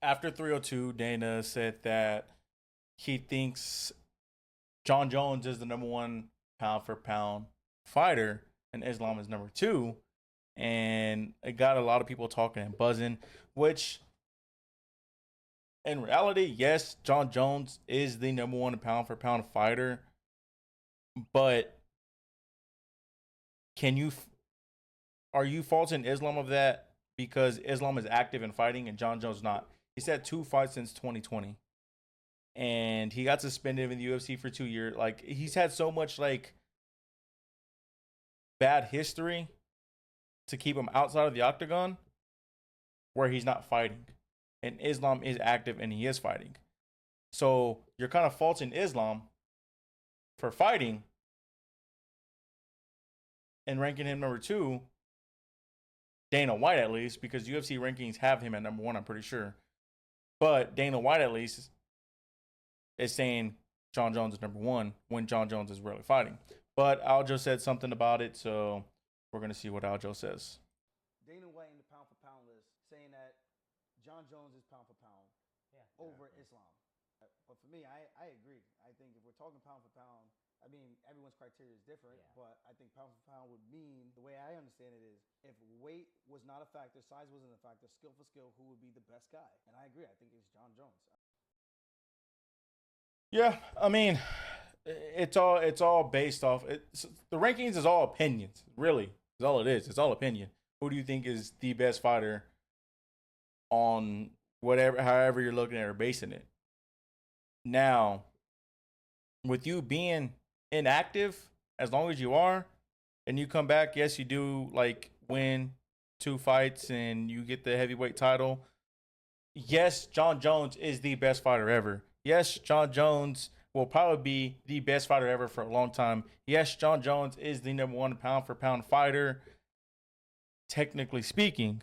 after 302, Dana said that he thinks John Jones is the number one pound for pound fighter, and Islam is number two. And it got a lot of people talking and buzzing, which in reality, yes, John Jones is the number one pound for pound fighter, but can you are you faulting Islam of that because Islam is active in fighting and John Jones not? He's had two fights since 2020, and he got suspended in the UFC for 2 years. Like he's had so much like bad history to keep him outside of the octagon where he's not fighting. And Islam is active and he is fighting. So you're kind of faulting Islam for fighting and ranking him number two, Dana White at least, because UFC rankings have him at number one, I'm pretty sure. But Dana White at least is saying John Jones is number one when John Jones is really fighting. But Aljo said something about it, so we're going to see what Aljo says. Dana White in the pound for pound list saying that John Jones is pound for pound over Islam. But for me, I agree. I think if we're talking pound for pound, I mean, everyone's criteria is different, but I think pound for pound would mean, the way I understand it is, if weight was not a factor, size wasn't a factor, skill for skill, who would be the best guy? And I agree. I think it's John Jones. Yeah, I mean, it's all based off. The rankings is all opinions, really. Is all it is. It's all opinion. Who do you think is the best fighter on whatever, however you're looking at or basing it? Now, with you being inactive, as long as you are, and you come back, yes, you do like win 2 fights and you get the heavyweight title. Yes, John Jones is the best fighter ever. Yes, John Jones will probably be the best fighter ever for a long time. Yes, John Jones is the number one pound for pound fighter, technically speaking.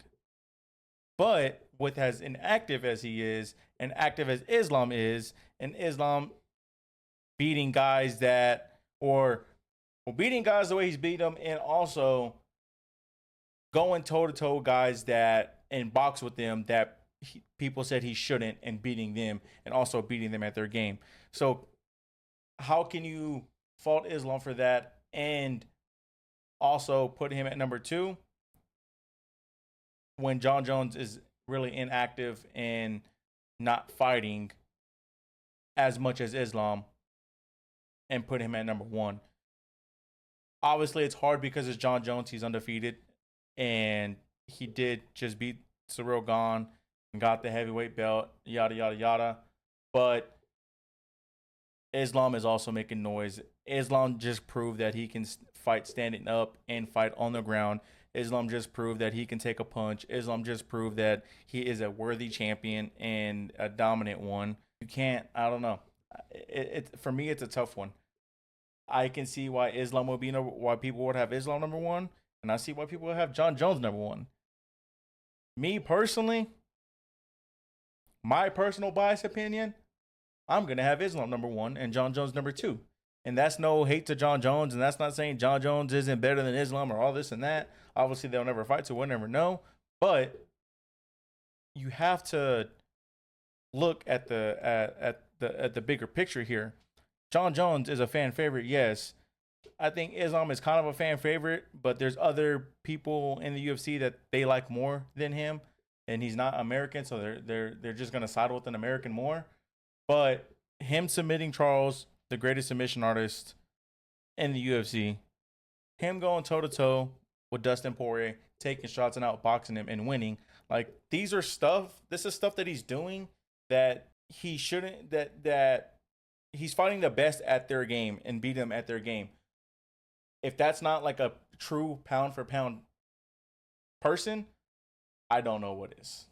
But with as inactive as he is, and active as Islam is, and Islam beating guys that, or beating guys the way he's beat them, and also going toe to toe guys that and box with them that people said he shouldn't, and beating them, and also beating them at their game. So how can you fault Islam for that and also put him at number two when John Jones is really inactive and not fighting as much as Islam, and put him at number one? Obviously, it's hard because it's John Jones. He's undefeated, and he did just beat Cyril Gane and got the heavyweight belt, yada, yada, yada. But Islam is also making noise. Islam just proved that he can fight standing up and fight on the ground. Islam just proved that he can take a punch. Islam just proved that he is a worthy champion and a dominant one. You can't, I don't know. For me, it's a tough one. I can see why Islam would be why people would have Islam number one, and I see why people would have John Jones number one. Me personally, my personal bias opinion, I'm gonna have Islam number one and John Jones number two. And that's no hate to John Jones, and that's not saying John Jones isn't better than Islam or all this and that. Obviously, they'll never fight, so we'll never know. But you have to look at the bigger picture here. John Jones is a fan favorite, yes. I think Islam is kind of a fan favorite, but there's other people in the UFC that they like more than him, and he's not American, so they're just gonna side with an American more. But him submitting Charles, the greatest submission artist in the UFC, him going toe to toe with Dustin Poirier, taking shots and outboxing him and winning, like this is stuff that he's doing that he shouldn't, that he's fighting the best at their game and beat them at their game. If that's not like a true pound for pound person, I don't know what is.